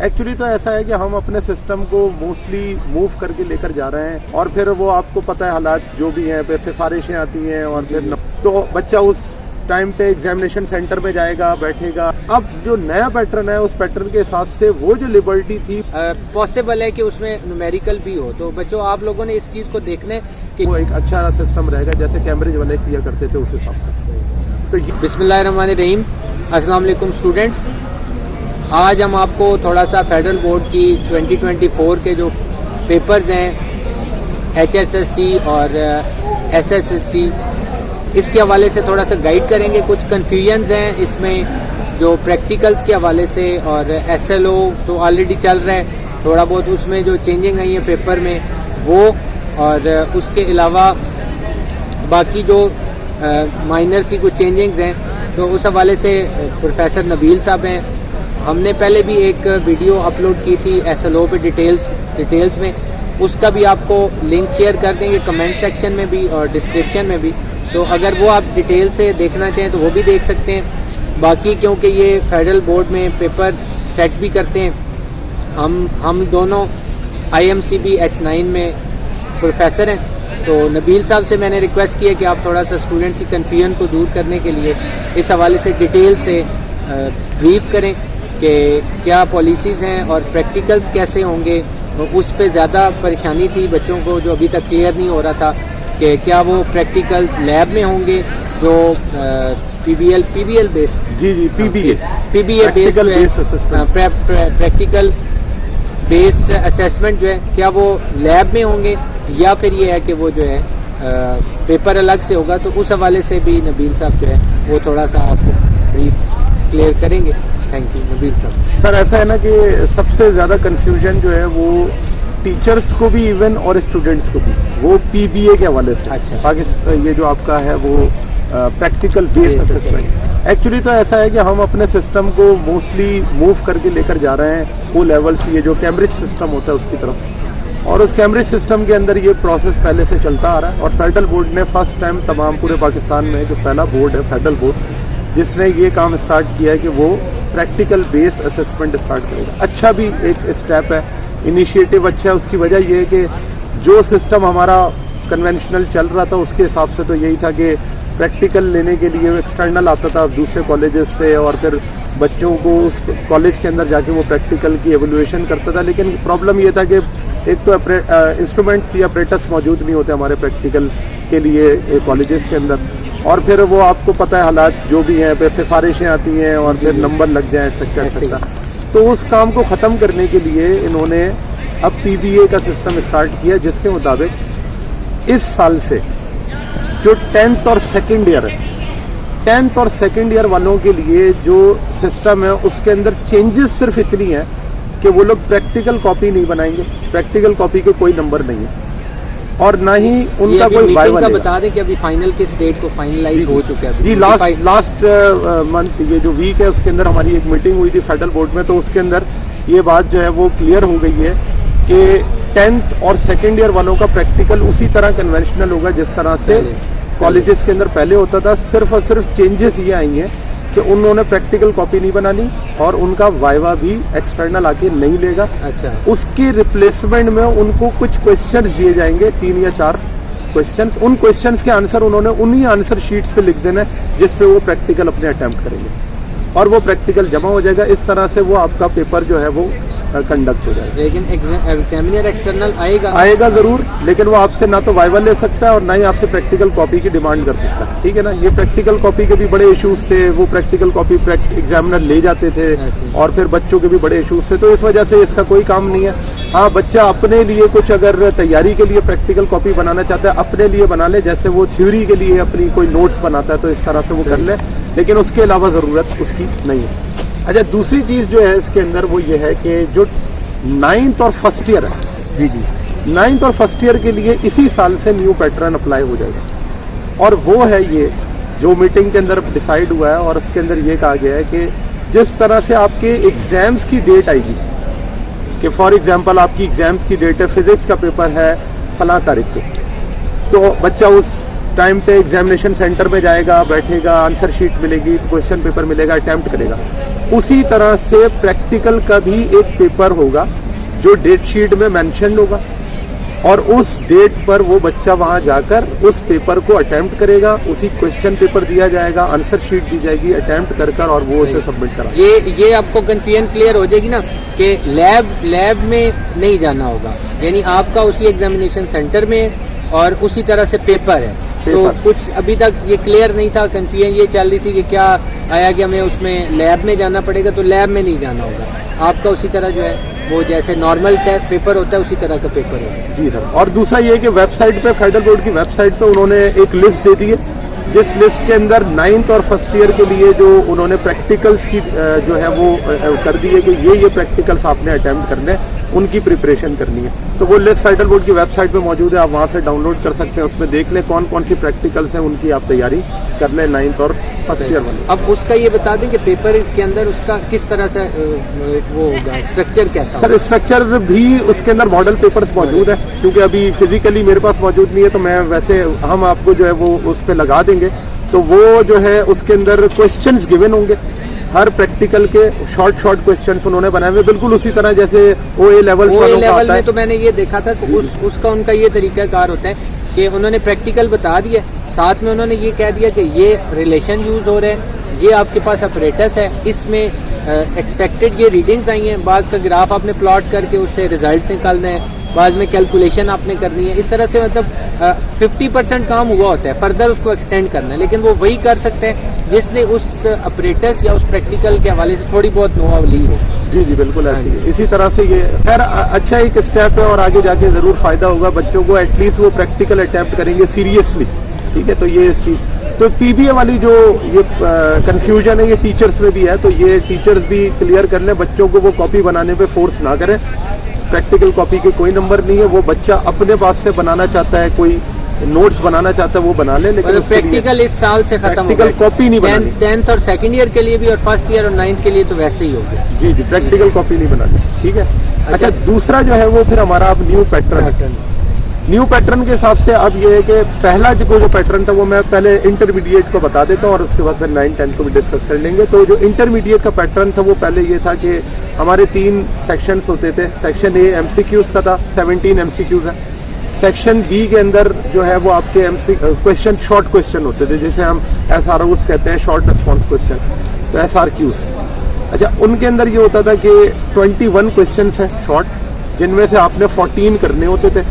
Actually तो ऐसा है कि हम अपने सिस्टम को मोस्टली मूव करके लेकर जा रहे हैं और फिर वो आपको पता है हालात जो भी हैं, फिर सिफारिशें आती हैं और फिर तो बच्चा उस टाइम पे एग्जामिनेशन सेंटर में जाएगा, बैठेगा। अब जो नया पैटर्न है उस पैटर्न के हिसाब से वो जो लिबर्टी थी पॉसिबल है कि उसमें न्यूमेरिकल भी हो। तो बच्चों आप लोगों ने इस चीज़ को देखने कि वो एक अच्छा सिस्टम रहेगा जैसे कैम्ब्रिज वाले किया करते थे उस हिसाब से। तो बिस्मिल्लाहिर्रहमानिर्रहीम, अस्सलाम वालेकुम स्टूडेंट्स। आज हम आपको थोड़ा सा फेडरल बोर्ड की 2024 के जो पेपर्स हैं HSSC और SSSC, इसके हवाले से थोड़ा सा गाइड करेंगे। कुछ कन्फ्यूजन्स हैं इसमें जो प्रैक्टिकल्स के हवाले से, और SLO तो ऑलरेडी चल रहा है, थोड़ा बहुत उसमें जो चेंजिंग आई है पेपर में वो, और उसके अलावा बाकी जो माइनर सी कुछ चेंजिंग्स हैं तो उस हवाले से प्रोफेसर नबील साहब हैं। हमने पहले भी एक वीडियो अपलोड की थी SLO पे डिटेल्स में, उसका भी आपको लिंक शेयर कर देंगे कमेंट सेक्शन में भी और डिस्क्रिप्शन में भी। तो अगर वो आप डिटेल से देखना चाहें तो वो भी देख सकते हैं। बाकी क्योंकि ये फेडरल बोर्ड में पेपर सेट भी करते हैं, हम दोनों IMCB H9 में प्रोफेसर हैं। तो नबील साहब से मैंने रिक्वेस्ट की है कि आप थोड़ा सा स्टूडेंट्स की कन्फ्यूजन को दूर करने के लिए इस हवाले से डिटेल से ब्रीफ करें कि क्या पॉलिसीज़ हैं और प्रैक्टिकल्स कैसे होंगे। उस पे ज़्यादा परेशानी थी बच्चों को, जो अभी तक क्लियर नहीं हो रहा था कि क्या वो प्रैक्टिकल्स लैब में होंगे जो PBL based PBA based practical based assessment जो है, क्या वो लैब में होंगे या फिर ये है कि वो जो है पेपर अलग से होगा। तो उस हवाले से भी नबील साहब जो है वो थोड़ा सा आपको ब्रीफ क्लियर करेंगे। थैंक यू नबील साहब। सर ऐसा है ना कि सबसे ज़्यादा कन्फ्यूजन जो है वो टीचर्स को भी इवन और स्टूडेंट्स को भी, वो PBA के हवाले से। अच्छा। पाकिस्तान ये जो आपका है वो प्रैक्टिकल बेस्ड असेसमेंट। एक्चुअली तो ऐसा है कि हम अपने सिस्टम को मोस्टली मूव करके लेकर जा रहे हैं वो लेवल से, ये जो कैम्ब्रिज सिस्टम होता है उसकी तरफ। और उस कैम्ब्रिज सिस्टम के अंदर ये प्रोसेस पहले से चलता आ रहा है और फेडरल बोर्ड ने फर्स्ट टाइम तमाम पूरे पाकिस्तान में जो पहला बोर्ड है फेडरल बोर्ड जिसने ये काम स्टार्ट किया है कि वो प्रैक्टिकल बेस्ड असेसमेंट स्टार्ट करेगा। अच्छा भी एक स्टेप है, इनिशिएटिव अच्छा है। उसकी वजह ये है कि जो सिस्टम हमारा कन्वेंशनल चल रहा था उसके हिसाब से तो यही था कि प्रैक्टिकल लेने के लिए एक्सटर्नल आता था दूसरे कॉलेजेस से और फिर बच्चों को उस कॉलेज के अंदर जाके वो प्रैक्टिकल की एवोल्यूशन करता था। लेकिन प्रॉब्लम ये था कि एक तो इंस्ट्रूमेंट्स या अपरेटस मौजूद नहीं होते हमारे प्रैक्टिकल के लिए कॉलेजेस के अंदर, और फिर वो आपको पता है हालात जो भी हैं, फिर सिफारिशें आती हैं और फिर नंबर लग जाए एक्सेट्रा। तो उस काम को ख़त्म करने के लिए इन्होंने अब PBA का सिस्टम स्टार्ट किया जिसके मुताबिक इस साल से जो 10th और सेकेंड ईयर है, 10th और सेकेंड ईयर वालों के लिए जो सिस्टम है उसके अंदर चेंजेस सिर्फ इतनी है कि वो लोग प्रैक्टिकल कॉपी नहीं बनाएंगे, प्रैक्टिकल कॉपी के कोई नंबर नहीं है और ना ही उनका कोई वाइवा का बता दें कि अभी फाइनल किस डेट को फाइनलाइज हो चुका है। जी लास्ट मंथ ये जो वीक है उसके अंदर हमारी एक मीटिंग हुई थी फेडरल बोर्ड में, तो उसके अंदर ये बात जो है वो क्लियर हो गई है कि 10th और सेकेंड ईयर वालों का प्रैक्टिकल उसी तरह कन्वेंशनल होगा जिस तरह से कॉलेजेस के अंदर पहले होता था। सिर्फ और सिर्फ चेंजेस ये आई हैं कि उन्होंने प्रैक्टिकल कॉपी नहीं बनानी और उनका वाइवा भी एक्सटर्नल आके नहीं लेगा। अच्छा। उसके रिप्लेसमेंट में उनको कुछ क्वेश्चंस दिए जाएंगे, 3 या 4 क्वेश्चंस। उन क्वेश्चंस के आंसर उन्होंने उन्हीं आंसर शीट्स पे लिख देना है जिस पे वो प्रैक्टिकल अपने अटेम्प्ट करेंगे और वो प्रैक्टिकल जमा हो जाएगा। इस तरह से वो आपका पेपर जो है वो कंडक्ट हो जाएगा। लेकिन एग्जामिनर एक्सटर्नल आएगा ज़रूर, लेकिन वो आपसे ना तो वाइवा ले सकता है और ना ही आपसे प्रैक्टिकल कॉपी की डिमांड कर सकता है। ठीक है ना, ये प्रैक्टिकल कॉपी के भी बड़े इश्यूज थे, वो प्रैक्टिकल कॉपी एग्जामिनर ले जाते थे और फिर बच्चों के भी बड़े इश्यूज थे। तो इस वजह से इसका कोई काम नहीं है। हाँ, बच्चा अपने लिए कुछ अगर तैयारी के लिए प्रैक्टिकल कॉपी बनाना चाहता है अपने लिए बना ले, जैसे वो थ्योरी के लिए अपनी कोई नोट्स बनाता है तो इस तरह से वो कर ले, लेकिन उसके अलावा ज़रूरत उसकी नहीं है। अच्छा, दूसरी चीज़ जो है इसके अंदर वो ये है कि जो 9th और फर्स्ट ईयर है, जी 9th और फर्स्ट ईयर के लिए इसी साल से न्यू पैटर्न अप्लाई हो जाएगा और वो है ये जो मीटिंग के अंदर डिसाइड हुआ है और उसके अंदर ये कहा गया है कि जिस तरह से आपके एग्जाम्स की डेट आएगी कि फॉर एग्जांपल आपकी एग्जाम्स की डेट है, फिजिक्स का पेपर है फलां तारीख को, तो बच्चा उस टाइम पे एग्जामिनेशन सेंटर में जाएगा, बैठेगा, आंसर शीट मिलेगी, क्वेश्चन पेपर मिलेगा, अटेम्प्ट करेगा। उसी तरह से प्रैक्टिकल का भी एक पेपर होगा जो डेट शीट में मेंशन होगा और उस डेट पर वो बच्चा वहां जाकर उस पेपर को अटेम्प्ट करेगा, उसी क्वेश्चन पेपर दिया जाएगा, आंसर शीट दी जाएगी, अटेम्प्ट कर और वो उसे सबमिट करा। ये आपको कंफ्यूजन क्लियर हो जाएगी ना कि लैब में नहीं जाना होगा, यानी आपका उसी एग्जामिनेशन सेंटर में और उसी तरह से पेपर है। तो कुछ अभी तक ये क्लियर नहीं था, कंफ्यूजन ये चल रही थी कि क्या आया कि हमें उसमें लैब में जाना पड़ेगा, तो लैब में नहीं जाना होगा, आपका उसी तरह जो है वो जैसे नॉर्मल पेपर होता है उसी तरह का पेपर होगा। जी सर। और दूसरा ये कि वेबसाइट पे, फेडरल बोर्ड की वेबसाइट पे उन्होंने एक लिस्ट दे दी है, जिस लिस्ट के अंदर 9th और फर्स्ट ईयर के लिए जो उन्होंने प्रैक्टिकल्स की जो है वो कर दी है कि ये प्रैक्टिकल्स आपने अटेम्प्ट करने, उनकी प्रिपरेशन करनी है। तो वो लिस्ट फेडरल बोर्ड की वेबसाइट पे मौजूद है, आप वहाँ से डाउनलोड कर सकते हैं, उसमें देख लें कौन कौन सी प्रैक्टिकल्स हैं, उनकी आप तैयारी कर लें 9th और फर्स्ट ईयर वाले। अब उसका ये बता दें कि पेपर के अंदर उसका किस तरह से वो होगा, स्ट्रक्चर कैसा? सर स्ट्रक्चर भी उसके अंदर मॉडल पेपर्स मौजूद है, क्योंकि अभी फिजिकली मेरे पास मौजूद नहीं है, तो मैं वैसे हम आपको जो है वो उस पर लगा देंगे। तो वो जो है उसके अंदर क्वेश्चंस गिवन होंगे, हर प्रैक्टिकल के शॉर्ट क्वेश्चंस उन्होंने बनाए हुए बिल्कुल उसी तरह जैसे OA लेवल में। तो मैंने ये देखा था कि उसका उनका ये तरीकाकार होता है कि उन्होंने प्रैक्टिकल बता दिया, साथ में उन्होंने ये कह दिया कि ये रिलेशन यूज हो रहे हैं, ये आपके पास अपरेटस है, इसमें एक्सपेक्टेड ये रीडिंग्स आई हैं, बाज़ का ग्राफ आपने प्लॉट करके उससे रिजल्ट निकालना है, बाद में कैलकुलेशन आपने करनी है। इस तरह से मतलब 50% काम हुआ होता है, फर्दर उसको एक्सटेंड करना है, लेकिन वो वही कर सकते हैं जिसने उस अपरेटस या उस प्रैक्टिकल के हवाले से थोड़ी बहुत नो ली हो। जी बिल्कुल ऐसे ही। इसी तरह से ये खैर अच्छा एक स्टेप है और आगे जाके ज़रूर फ़ायदा होगा बच्चों को, एटलीस्ट वो प्रैक्टिकल अटैम्प्ट करेंगे सीरियसली, ठीक है। तो ये इस चीज़ तो PBA वाली जो ये कन्फ्यूजन है ये टीचर्स में भी है, तो ये टीचर्स भी क्लियर कर लें, बच्चों को वो कॉपी बनाने पे फोर्स ना करें। प्रैक्टिकल कॉपी के कोई नंबर नहीं है, वो बच्चा अपने पास से बनाना चाहता है, कोई नोट्स बनाना चाहता है वो बना ले, लेकिन प्रैक्टिकल इस साल से खत्म हो गया, कॉपी नहीं बनानी। 10th और सेकंड ईयर के लिए भी और फर्स्ट ईयर और 9th के लिए तो वैसे ही हो गया। जी प्रैक्टिकल कॉपी नहीं बनानी, ठीक है। अच्छा दूसरा जो है वो फिर हमारा अब न्यू पैटर्न के हिसाब से अब ये है कि पहला जो पैटर्न था वो मैं पहले इंटरमीडिएट को बता देता हूँ और उसके बाद फिर 9th 10th को भी डिस्कस कर लेंगे। तो जो इंटरमीडिएट का पैटर्न था वो पहले ये था कि हमारे 3 सेक्शंस होते थे। सेक्शन ए MCQs का था, 17 MCQs है। सेक्शन बी के अंदर जो है वो आपके क्वेश्चन, शॉर्ट क्वेश्चन होते थे, जिसे हम SROs कहते हैं, शॉर्ट रिस्पॉन्स क्वेश्चन, तो SRQs। अच्छा उनके अंदर ये होता था कि 21 क्वेश्चन हैं शॉर्ट, जिनमें से आपने 14 करने होते थे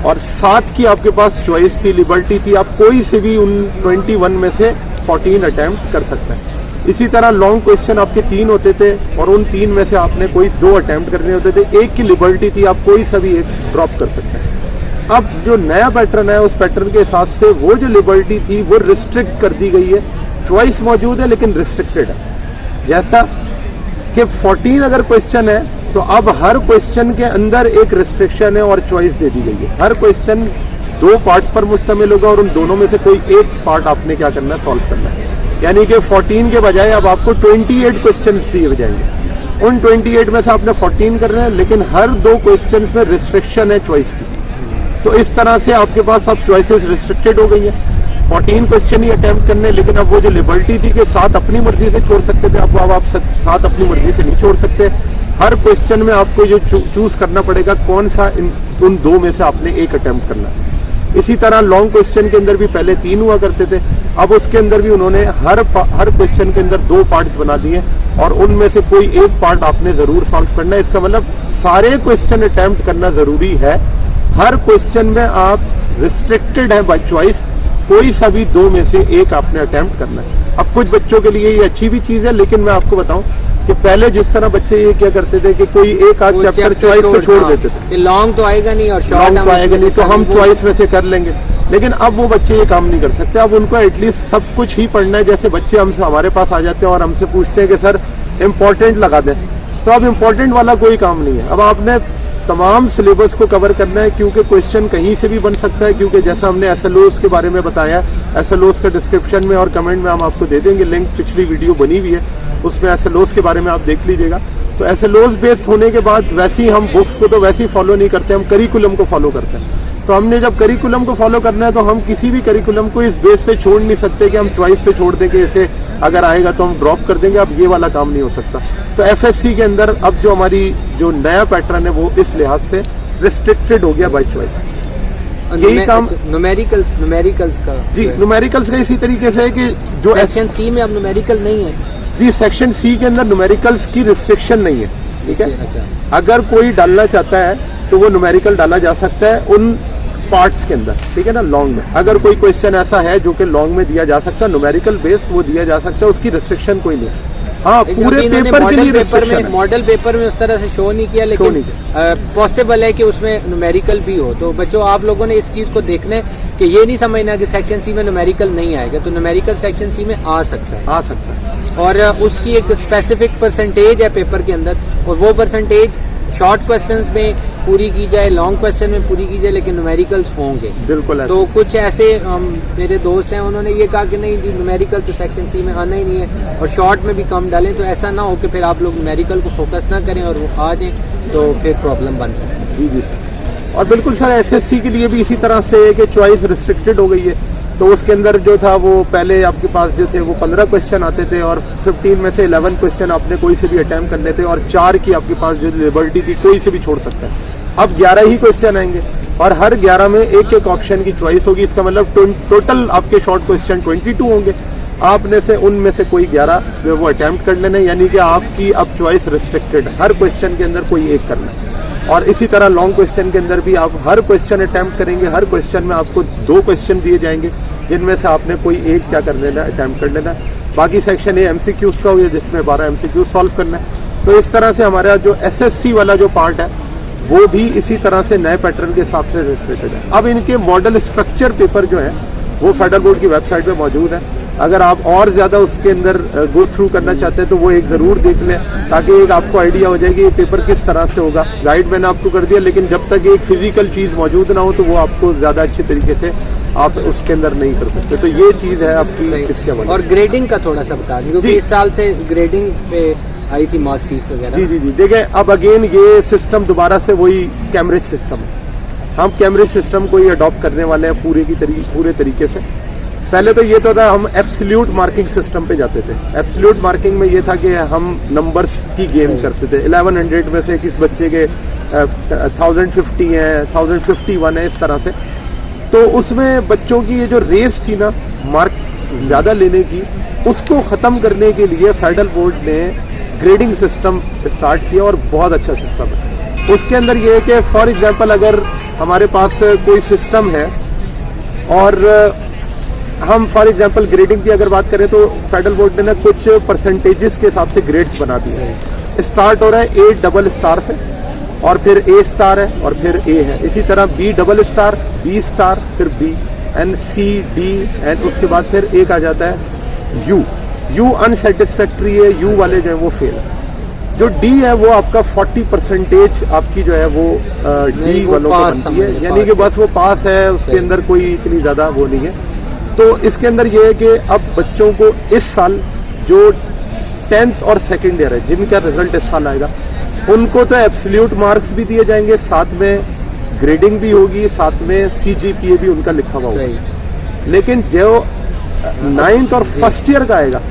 और 7 की आपके पास चॉइस थी, लिबर्टी थी, आप कोई से भी उन 21 में से 14 अटैम्प्ट कर सकते हैं। इसी तरह लॉन्ग क्वेश्चन आपके 3 होते थे और उन 3 में से आपने कोई 2 अटैम्प्ट करने होते थे, 1 की लिबर्टी थी, आप कोई सा भी एक ड्रॉप कर सकते हैं। अब जो नया पैटर्न है उस पैटर्न के हिसाब से वो जो लिबर्टी थी वो रिस्ट्रिक्ट कर दी गई है, चॉइस मौजूद है लेकिन रिस्ट्रिक्टेड है। जैसा कि 14 अगर क्वेश्चन है तो अब हर क्वेश्चन के अंदर एक रिस्ट्रिक्शन है और चॉइस दे दी गई है। हर क्वेश्चन 2 पार्ट्स पर मुश्तमिल होगा और उन दोनों में से कोई एक पार्ट आपने क्या करना है, सॉल्व करना है। यानी कि 14 के बजाय अब आपको 28 क्वेश्चंस दिए जाएंगे, उन 28 में से आपने 14 करना है, लेकिन हर 2 क्वेश्चंस में रिस्ट्रिक्शन है चॉइस की। तो इस तरह से आपके पास अब चॉइसेस रिस्ट्रिक्टेड हो गई हैं, 14 क्वेश्चन ही अटेम्प्ट करने, लेकिन अब वो जो लिबर्टी थी कि 7 अपनी मर्जी से छोड़ सकते थे, अब आप 7 अपनी मर्जी से नहीं छोड़ सकते। हर क्वेश्चन में आपको जो चूज करना पड़ेगा कौन सा उन 2 में से आपने एक अटेम्प्ट करना है। इसी तरह लॉन्ग क्वेश्चन के अंदर भी पहले 3 हुआ करते थे, अब उसके अंदर भी उन्होंने हर क्वेश्चन के अंदर 2 पार्ट्स बना दिए और उनमें से कोई एक पार्ट आपने जरूर सॉल्व करना है। इसका मतलब सारे क्वेश्चन अटेम्प्ट करना जरूरी है। हर क्वेश्चन में आप रिस्ट्रिक्टेड है बाय चॉइस, कोई सा भी 2 में से एक आपने अटेम्प्ट करना है। अब कुछ बच्चों के लिए ये अच्छी भी चीज है, लेकिन मैं आपको बताऊं कि पहले जिस तरह बच्चे ये क्या करते थे कि कोई एक आध चैप्टर चॉइस पे छोड़ देते थे, लॉन्ग तो आएगा नहीं और शॉर्ट तो आएगा नहीं, तो हम चॉइस में से कर लेंगे। लेकिन अब वो बच्चे ये काम नहीं कर सकते, अब उनको एटलीस्ट सब कुछ ही पढ़ना है। जैसे बच्चे हमसे हमारे पास आ जाते हैं और हमसे पूछते हैं कि सर इम्पोर्टेंट लगा दें, तो अब इम्पोर्टेंट वाला कोई काम नहीं है, अब आपने तमाम सिलेबस को कवर करना है, क्योंकि क्वेश्चन कहीं से भी बन सकता है। क्योंकि जैसा हमने SLOs के बारे में बताया, SLOs का डिस्क्रिप्शन में और कमेंट में हम आपको दे देंगे लिंक, पिछली वीडियो बनी हुई है उसमें SLOs के बारे में आप देख लीजिएगा। तो SLOs बेस्ड होने के बाद वैसे ही हम बुक्स को तो वैसे ही फॉलो नहीं करते, हम करिकुलम को फॉलो करते हैं। तो हमने जब करिकुलम को फॉलो करना है तो हम किसी भी करिकुलम को इस बेस पे छोड़ नहीं सकते कि हम चॉइस पे छोड़ देंगे, इसे अगर आएगा तो हम ड्रॉप कर देंगे। अब ये वाला काम नहीं हो सकता। तो एफएससी के अंदर अब जो हमारी जो नया पैटर्न है वो इस लिहाज से रिस्ट्रिक्टेड हो गया बाय चॉइस। यही काम न्यूमेरिकल्स का जी, न्यूमेरिकल्स का इसी तरीके से है कि जो सेक्शन सी में अब न्यूमेरिकल नहीं है जी, सेक्शन सी के अंदर न्यूमेरिकल्स की रिस्ट्रिक्शन नहीं है, ठीक है। अच्छा, अगर कोई डालना चाहता है तो वो न्यूमेरिकल डाला जा सकता है उन पार्ट्स के अंदर, ठीक है ना, लॉन्ग में। अगर कोई क्वेश्चन ऐसा है जो कि लॉन्ग में दिया जा सकता है, न्यूमेरिकल बेस वो दिया जा सकता है, उसकी रिस्ट्रिक्शन कोई नहीं। हाँ, पूरे पेपर के लिए रिस्ट्रिक्शन है। मॉडल पेपर में उस तरह से शो नहीं किया, लेकिन पॉसिबल है कि उसमें न्यूमेरिकल भी हो। तो बच्चों, आप लोगों ने इस चीज़ को देखना है कि ये नहीं समझना कि सेक्शन सी में न्यूमेरिकल नहीं आएगा, तो न्यूमेरिकल सेक्शन सी में आ सकता है, और उसकी एक स्पेसिफिक परसेंटेज है पेपर के अंदर, और वो परसेंटेज शॉर्ट क्वेश्चंस में पूरी की जाए, लॉन्ग क्वेश्चन में पूरी की जाए, लेकिन न्यूमेरिकल्स होंगे। बिल्कुल। तो कुछ ऐसे मेरे दोस्त हैं, उन्होंने ये कहा कि नहीं जी, न्यूमेरिकल तो सेक्शन सी में आना ही नहीं है, और शॉर्ट में भी कम डालें। तो ऐसा ना हो कि फिर आप लोग न्यूमेरिकल को फोकस ना करें और वो आ जाएं, तो फिर प्रॉब्लम बन सकती है। जी जी सर। और बिल्कुल सर, एसएससी के लिए भी इसी तरह से कि चॉइस रिस्ट्रिक्टेड हो गई है। तो उसके अंदर जो था वो पहले आपके पास जो थे वो 15 क्वेश्चन आते थे, और 15 में से 11 क्वेश्चन आपने कोई से भी अटैम्प्ट करने थे, और 4 की आपके पास जो लिबर्टी थी, कोई से भी छोड़ सकता है। अब 11 ही क्वेश्चन आएंगे, और हर 11 में एक एक ऑप्शन की चॉइस होगी। इसका मतलब टोटल आपके शॉर्ट क्वेश्चन 22 होंगे। आपने से उनमें से कोई 11 जो वो अटैम्प्ट कर लेना, यानी कि आपकी अब चॉइस रिस्ट्रिक्टेड है, हर क्वेश्चन के अंदर कोई एक करना है। और इसी तरह लॉन्ग क्वेश्चन के अंदर भी आप हर क्वेश्चन अटैम्प्ट करेंगे, हर क्वेश्चन में आपको 2 क्वेश्चन दिए जाएंगे, जिनमें से आपने कोई एक क्या कर लेना है, अटैम्प्ट कर लेना है। बाकी सेक्शन ए एमसीक्यूज का हुआ, जिसमें 12 एमसीक्यूज सॉल्व करना है। तो इस तरह से हमारा जो एसएससी वाला जो पार्ट है वो भी इसी तरह से नए पैटर्न के हिसाब से रिलेटेड है। अब इनके मॉडल स्ट्रक्चर पेपर जो है वो फेडरल बोर्ड की वेबसाइट पे मौजूद है। अगर आप और ज़्यादा उसके अंदर गो थ्रू करना चाहते हैं तो वो एक ज़रूर देख लें, ताकि एक आपको आइडिया हो जाएगी ये पेपर किस तरह से होगा। गाइड मैंने आपको कर दिया, लेकिन जब तक एक फिजिकल चीज़ मौजूद ना हो तो वो आपको ज़्यादा अच्छे तरीके से आप उसके अंदर नहीं कर सकते। तो ये चीज़ है आपकी इसके बारे में। और ग्रेडिंग का थोड़ा सा बता दें, क्योंकि इस साल से ग्रेडिंग पे आई थी मार्कशीट्स वगैरह। जी जी जी, देखिए अब अगेन ये सिस्टम दोबारा से वही कैम्ब्रिज सिस्टम है। हम कैम्ब्रिज सिस्टम को ही अडॉप्ट करने वाले हैं पूरे तरीके से। पहले तो ये तो था, हम एब्सोल्यूट मार्किंग सिस्टम पे जाते थे। एब्सोल्यूट मार्किंग में ये था कि हम नंबर्स की गेम करते थे। 1100 में से किस बच्चे के 1050 हैं, 1051 है, इस तरह से। तो उसमें बच्चों की ये जो रेस थी ना मार्क्स ज़्यादा लेने की, उसको ख़त्म करने के लिए फेडरल बोर्ड ने ग्रेडिंग सिस्टम स्टार्ट किया, और बहुत अच्छा सिस्टम है। उसके अंदर ये है कि फॉर एग्जांपल अगर हमारे पास कोई सिस्टम है और हम फॉर एग्जांपल ग्रेडिंग की अगर बात करें तो फेडरल बोर्ड ने ना कुछ परसेंटेजेस के हिसाब से ग्रेड्स बना दिए। स्टार्ट हो रहा है A डबल स्टार से, और फिर A स्टार है, और फिर A है। इसी तरह B double star, B star, फिर B, and C, D, and उसके बाद फिर एक आ जाता है U अनसेटिस्फैक्ट्री है, U वाले जो है वो फेल है। जो D है वो आपका 40% आपकी जो है वो D वालों को बनती है, यानी कि बस वो पास है, उसके अंदर कोई इतनी ज़्यादा वो नहीं है। तो इसके अंदर ये है कि अब बच्चों को इस साल जो 10th और सेकेंड ईयर है, जिनका रिजल्ट इस साल आएगा, उनको तो एब्सोल्यूट मार्क्स भी दिए जाएंगे, साथ में ग्रेडिंग भी होगी, साथ में CGPA भी उनका लिखा हुआ होगा। लेकिन जो 9th और फर्स्ट ईयर का आएगा,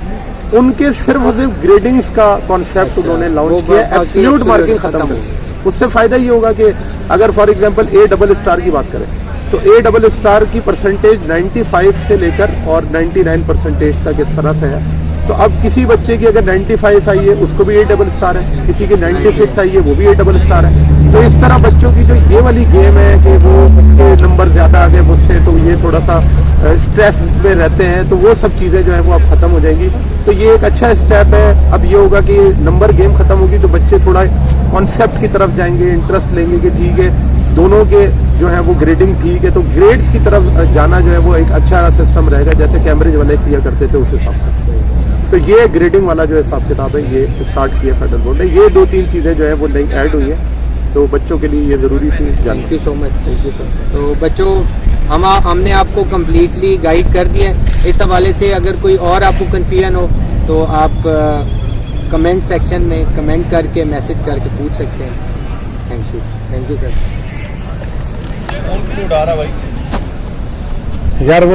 उनके सिर्फ ग्रेडिंग्स का कॉन्सेप्ट उन्होंने लॉन्च किया, एब्सोल्यूट मार्किंग खत्म कर। उससे फायदा ये होगा कि अगर for example A double star की बात करें तो A डबल स्टार की परसेंटेज 95 से लेकर और 99% तक इस तरह से है। तो अब किसी बच्चे की अगर 95 आई है उसको भी A डबल स्टार है, किसी की 96 आई है वो भी A डबल स्टार है। तो इस तरह बच्चों की जो ये वाली गेम है कि वो उसके नंबर ज़्यादा आ गए मुझसे, तो ये थोड़ा सा स्ट्रेस में रहते हैं, तो वो सब चीज़ें जो है वो अब ख़त्म हो जाएंगी। तो ये एक अच्छा स्टेप है। अब ये होगा कि नंबर गेम ख़त्म होगी तो बच्चे थोड़ा कॉन्सेप्ट की तरफ जाएंगे, इंटरेस्ट लेंगे कि ठीक है दोनों के जो है वो ग्रेडिंग ठीक है, तो ग्रेड्स की तरफ जाना जो है वो एक अच्छा सिस्टम रहेगा, जैसे कैम्ब्रिज वाले किया करते थे उस हिसाब से। तो ये ग्रेडिंग वाला जो हिसाब किताब है ये स्टार्ट किया फेडरल बोर्ड ने। ये 2-3 चीज़ें जो है वो नई ऐड हुई है, तो बच्चों के लिए ये ज़रूरी थी जानना। Thank you so much, thank you. तो बच्चों, हमने आपको कम्प्लीटली गाइड कर दिया है। इस हवाले से अगर कोई और आपको कन्फ्यूजन हो तो आप कमेंट सेक्शन में कमेंट करके मैसेज करके पूछ सकते हैं। Thank you sir. फोन क्यों उड़ा रहा भाई यार वो